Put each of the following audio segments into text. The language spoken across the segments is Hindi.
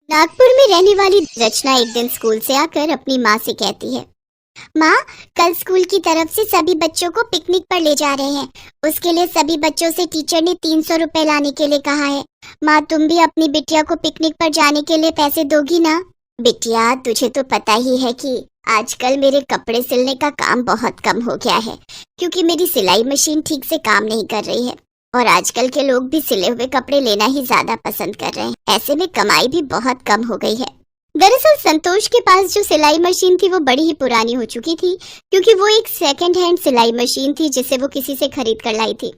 नागपुर में रहने वाली रचना एक दिन स्कूल से आकर अपनी माँ से कहती है, माँ, कल स्कूल की तरफ से सभी बच्चों को पिकनिक पर ले जा रहे हैं। उसके लिए सभी बच्चों से टीचर ने 300 रुपए लाने के लिए कहा है। माँ, तुम भी अपनी बिटिया को पिकनिक पर जाने के लिए पैसे दोगी ना? बिटिया, तुझे तो पता ही है कि आजकल मेरे कपड़े सिलने का काम बहुत कम हो गया है, क्योंकि मेरी सिलाई मशीन ठीक से काम नहीं कर रही है और आजकल के लोग भी सिले हुए कपड़े लेना ही ज्यादा पसंद कर रहे हैं। ऐसे में कमाई भी बहुत कम हो गई है। दरअसल संतोष के पास जो सिलाई मशीन थी वो बड़ी ही पुरानी हो चुकी थी, क्योंकि वो एक सेकंड हैंड सिलाई मशीन थी जिसे वो किसी से खरीद कर लाई थी।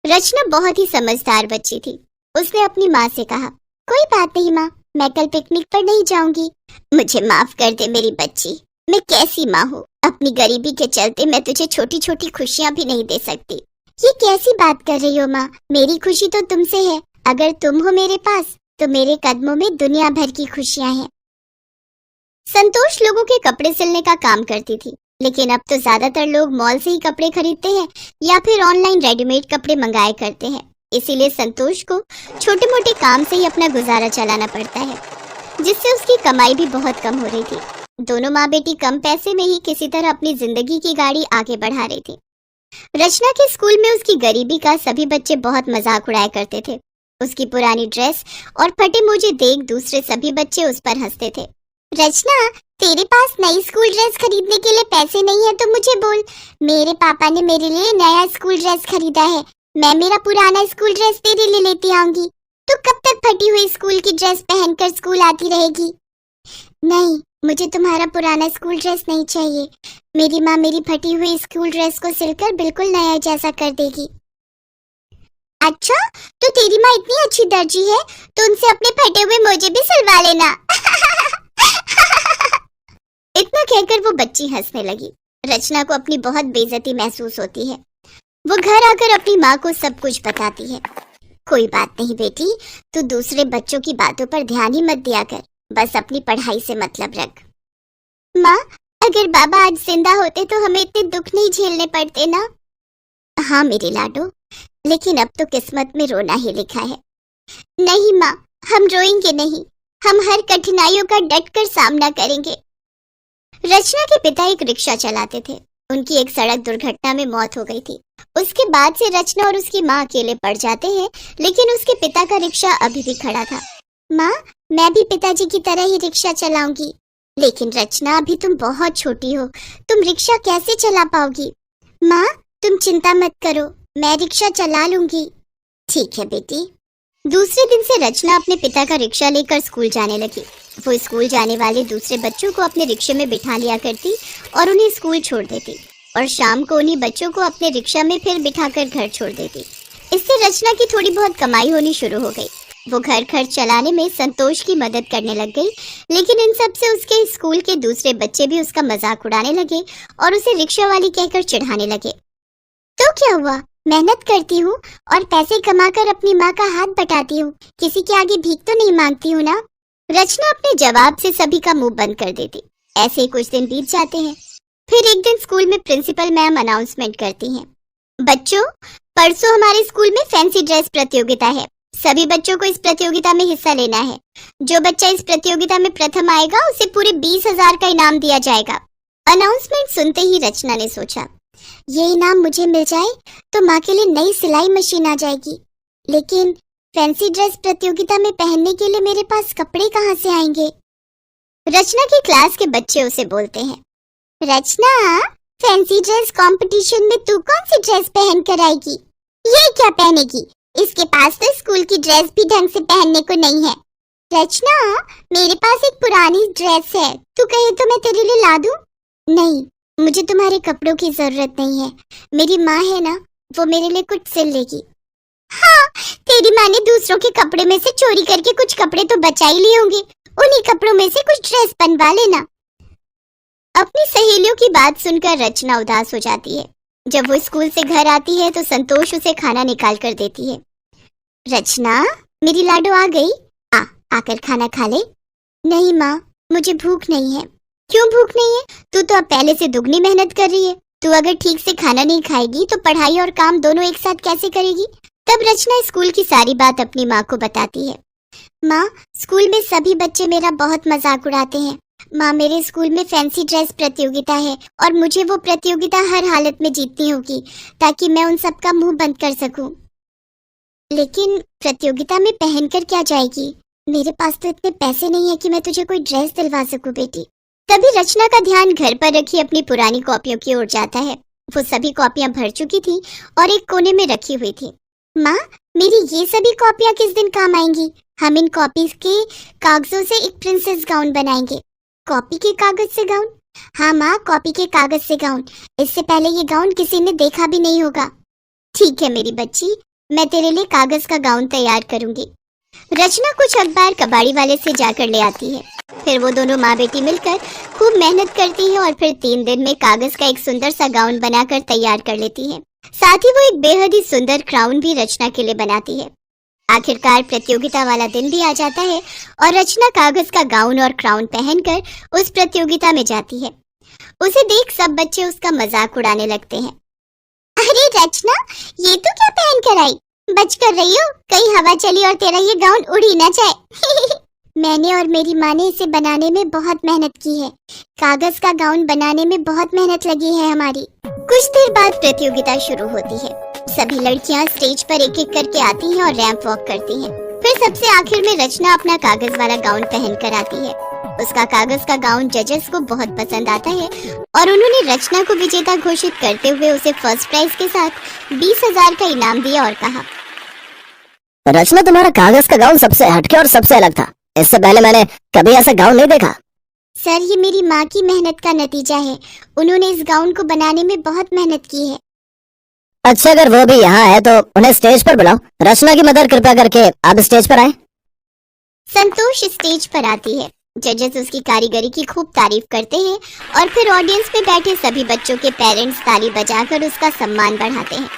रचना बहुत ही समझदार बच्ची थी। उसने अपनी माँ से कहा, कोई बात नहीं माँ, मैं कल पिकनिक पर नहीं जाऊंगी। मुझे माफ कर दे मेरी बच्ची, मैं कैसी माँ हूँ, अपनी गरीबी के चलते मैं तुझे छोटी छोटी खुशियाँ भी नहीं दे सकती। ये कैसी बात कर रही हो माँ, मेरी खुशी तो तुमसे है। अगर तुम हो मेरे पास तो मेरे कदमों में दुनिया भर की खुशियाँ हैं। संतोष लोगों के कपड़े सिलने का काम करती थी, लेकिन अब तो ज्यादातर लोग मॉल से ही कपड़े खरीदते हैं या फिर ऑनलाइन रेडीमेड कपड़े मंगाए करते हैं। इसीलिए संतोष को छोटे मोटे काम से ही अपना गुजारा चलाना पड़ता है, जिससे उसकी कमाई भी बहुत कम हो रही थी। दोनों माँ बेटी कम पैसे में ही किसी तरह अपनी जिंदगी की गाड़ी आगे बढ़ा रही थी। रचना के स्कूल में उसकी गरीबी का सभी बच्चे बहुत मजाक उड़ाया करते थे। उसकी पुरानी ड्रेस और फटे मोजे देख दूसरे सभी बच्चे उस पर हंसते थे। रचना, तेरे पास नई स्कूल ड्रेस खरीदने के लिए पैसे नहीं है तो मुझे बोल। मेरे पापा ने मेरे लिए नया स्कूल ड्रेस खरीदा है, मैं मेरा पुराना स्कूल ड्रेस तेरे लिए लेती आऊंगी। तू कब तक फटी हुई स्कूल की ड्रेस पहनकर स्कूल आती रहेगी? नहीं, मुझे तुम्हारा पुराना स्कूल ड्रेस नहीं चाहिए। मेरी माँ मेरी फटी हुई स्कूल ड्रेस को सिलकर बिल्कुल नया जैसा कर देगी। अच्छा, तो तेरी माँ इतनी अच्छी दर्जी है तो उनसे अपने फटे हुए मोजे भी सिलवा लेना। इतना कहकर वो बच्ची हंसने लगी। रचना को अपनी बहुत बेइज्जती महसूस होती है। वो घर आकर अपनी माँ को सब कुछ बताती है। कोई बात नहीं बेटी, तू दूसरे बच्चों की बातों पर ध्यान ही मत दिया कर, बस अपनी पढ़ाई से मतलब रख। माँ, अगर बाबा आज जिंदा होते तो हमें इतने दुख नहीं झेलने पड़ते ना? हाँ मेरे लाडो, लेकिन अब तो किस्मत में रोना ही लिखा है। नहीं माँ, हम रोएंगे नहीं, हम हर कठिनाइयों का डटकर सामना करेंगे। रचना के पिता एक रिक्शा चलाते थे। उनकी एक सड़क दुर्घटना में मौत हो गई थी। उसके बाद से रचना और उसकी माँ अकेले पड़ जाते हैं, लेकिन उसके पिता का रिक्शा अभी भी खड़ा था। माँ, मैं भी पिताजी की तरह ही रिक्शा चलाऊंगी। लेकिन रचना, अभी तुम बहुत छोटी हो, तुम रिक्शा कैसे चला पाओगी? माँ, तुम चिंता मत करो, मैं रिक्शा चला लूंगी। ठीक है बेटी। दूसरे दिन से रचना अपने पिता का रिक्शा लेकर स्कूल जाने लगी। वो स्कूल जाने वाले दूसरे बच्चों को अपने रिक्शे में बिठा लिया करती और उन्हें स्कूल छोड़ देती, और शाम को उन्हीं बच्चों को अपने रिक्शा में फिर बिठाकर घर छोड़ देती। इससे रचना की थोड़ी बहुत कमाई होनी शुरू हो गई। वो घर खर्च चलाने में संतोष की मदद करने लग गई, लेकिन इन सब से उसके स्कूल के दूसरे बच्चे भी उसका मजाक उड़ाने लगे और उसे रिक्शा वाली कहकर चिढ़ाने लगे। तो क्या हुआ, मेहनत करती हूँ और पैसे कमाकर अपनी माँ का हाथ बटाती हूँ, किसी के आगे भीख तो नहीं मांगती हूँ ना? रचना अपने जवाब से सभी का मुंह बंद कर देती। ऐसे ही कुछ दिन बीत जाते हैं। फिर एक दिन स्कूल में प्रिंसिपल मैम अनाउंसमेंट करती हैं, बच्चों, परसों हमारे स्कूल में फैंसी ड्रेस प्रतियोगिता है। सभी बच्चों को इस प्रतियोगिता में हिस्सा लेना है। जो बच्चा इस प्रतियोगिता में प्रथम आएगा उसे पूरे 20,000 का इनाम दिया जाएगा। अनाउंसमेंट सुनते ही रचना ने सोचा, ये इनाम मुझे मिल जाए तो माँ के लिए नई सिलाई मशीन आ जाएगी, लेकिन फैंसी ड्रेस प्रतियोगिता में पहनने के लिए मेरे पास कपड़े कहाँ से आएंगे? रचना की क्लास के बच्चे उसे बोलते हैं, रचना, फैंसी ड्रेस कंपटीशन में तू कौन सी ड्रेस पहन कर आएगी? ये क्या पहनेगी? इसके पास तो स्कूल की ड्रेस भी ढंग से पहनने को नहीं है। रचना, मेरे पास एक पुरानी ड्रेस है, तू कहे तो मैं तेरे लिए ला दूं? नहीं, मुझे तुम्हारे कपड़ों की जरूरत नहीं है, मेरी माँ है ना, वो मेरे लिए कुछ सिल लेगी। हाँ, तेरी माँ ने दूसरों के कपड़े में से चोरी करके कुछ कपड़े तो बचा ही लिए होंगे, उन्हीं कपड़ों में से कुछ ड्रेस बनवा लेना। अपनी सहेलियों की बात सुनकर रचना उदास हो जाती है। जब वो स्कूल से घर आती है तो संतोष उसे खाना निकाल कर देती है। रचना, मेरी लाडो आ गई, आकर खाना खा ले। नहीं माँ, मुझे भूख नहीं है। क्यों भूख नहीं है? तू तो अब पहले से दुगनी मेहनत कर रही है। तू अगर ठीक से खाना नहीं खाएगी तो पढ़ाई और काम दोनों एक साथ कैसे करेगी? तब रचना स्कूल की सारी बात अपनी माँ को बताती है। माँ, स्कूल में सभी बच्चे मेरा बहुत मजाक उड़ाते हैं। माँ, मेरे स्कूल में फैंसी ड्रेस प्रतियोगिता है और मुझे वो प्रतियोगिता हर हालत में जीतनी होगी ताकि मैं उन सबका मुंह बंद कर सकूं। लेकिन प्रतियोगिता में पहनकर क्या जाएगी? मेरे पास तो इतने पैसे नहीं है कि मैं तुझे कोई ड्रेस दिलवा सकूं बेटी। तभी रचना का ध्यान घर पर रखी अपनी पुरानी कॉपियों की ओर जाता है। वो सभी कॉपियां भर चुकी थी और एक कोने में रखी हुई थी। माँ, मेरी ये सभी कॉपियां किस दिन काम आएंगी? हम इन कॉपीज के कागजों से एक प्रिंसेस गाउन बनाएंगे। कॉपी के कागज से गाउन? हाँ माँ, कॉपी के कागज से गाउन। इससे पहले ये गाउन किसी ने देखा भी नहीं होगा। ठीक है मेरी बच्ची, मैं तेरे लिए कागज का गाउन तैयार करूंगी। रचना कुछ अखबार कबाड़ी वाले से जाकर ले आती है। फिर वो दोनों माँ बेटी मिलकर खूब मेहनत करती है और फिर 3 दिन में कागज का एक सुंदर सा गाउन बनाकर तैयार कर लेती है। साथ ही वो एक बेहद ही सुंदर क्राउन भी रचना के लिए बनाती है। आखिरकार प्रतियोगिता वाला दिन भी आ जाता है और रचना कागज का गाउन और क्राउन पहनकर उस प्रतियोगिता में जाती है। उसे देख सब बच्चे उसका मजाक उड़ाने लगते हैं। अरे रचना, ये तो क्या पहन कर आई? बच कर रही हो, कहीं हवा चली और तेरा ये गाउन उड़ ही ना जाए। मैंने और मेरी माँ ने इसे बनाने में बहुत मेहनत की है। कागज का गाउन बनाने में बहुत मेहनत लगी है हमारी। कुछ देर बाद प्रतियोगिता शुरू होती है। सभी लड़कियां स्टेज पर एक एक करके आती हैं और रैंप वॉक करती हैं। फिर सबसे आखिर में रचना अपना कागज वाला गाउन पहन कर आती है। उसका कागज का गाउन जजेस को बहुत पसंद आता है और उन्होंने रचना को विजेता घोषित करते हुए उसे फर्स्ट प्राइज के साथ 20,000 का इनाम दिया और कहा, रचना, तुम्हारा कागज का गाउन सबसे हटके और सबसे अलग था। इससे पहले मैंने कभी ऐसा गाउन नहीं देखा। सर, ये मेरी माँ की मेहनत का नतीजा है। उन्होंने इस गाउन को बनाने में बहुत मेहनत की है। अच्छा, अगर वो भी यहाँ है तो उन्हें स्टेज पर बुलाओ। रचना की मदद कृपया करके आप स्टेज पर आए। संतोष स्टेज पर आती है। जजेस उसकी कारीगरी की खूब तारीफ करते हैं और फिर ऑडियंस में बैठे सभी बच्चों के पेरेंट्स ताली बजाकर उसका सम्मान बढ़ाते हैं।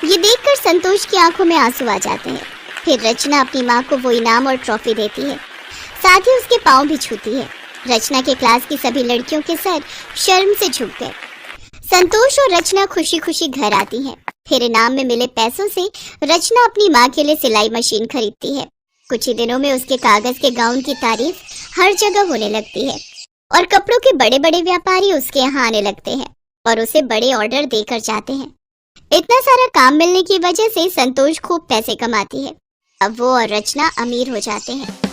ये देखकर संतोष की आंखों में आंसू आ जाते हैं। फिर रचना अपनी माँ को वो इनाम और ट्रॉफी देती है, साथ ही उसके पाँव भी छूती है। रचना के क्लास की सभी लड़कियों के सर शर्म से झुक गए। संतोष और रचना खुशी खुशी घर आती हैं। फिर इनाम में मिले पैसों से रचना अपनी माँ के लिए सिलाई मशीन खरीदती है। कुछ ही दिनों में उसके कागज के गाउन की तारीफ हर जगह होने लगती है और कपड़ों के बड़े बड़े व्यापारी उसके यहाँ आने लगते हैं और उसे बड़े ऑर्डर देकर जाते हैं। इतना सारा काम मिलने की वजह से संतोष खूब पैसे कमाती है। अब वो और रचना अमीर हो जाते हैं।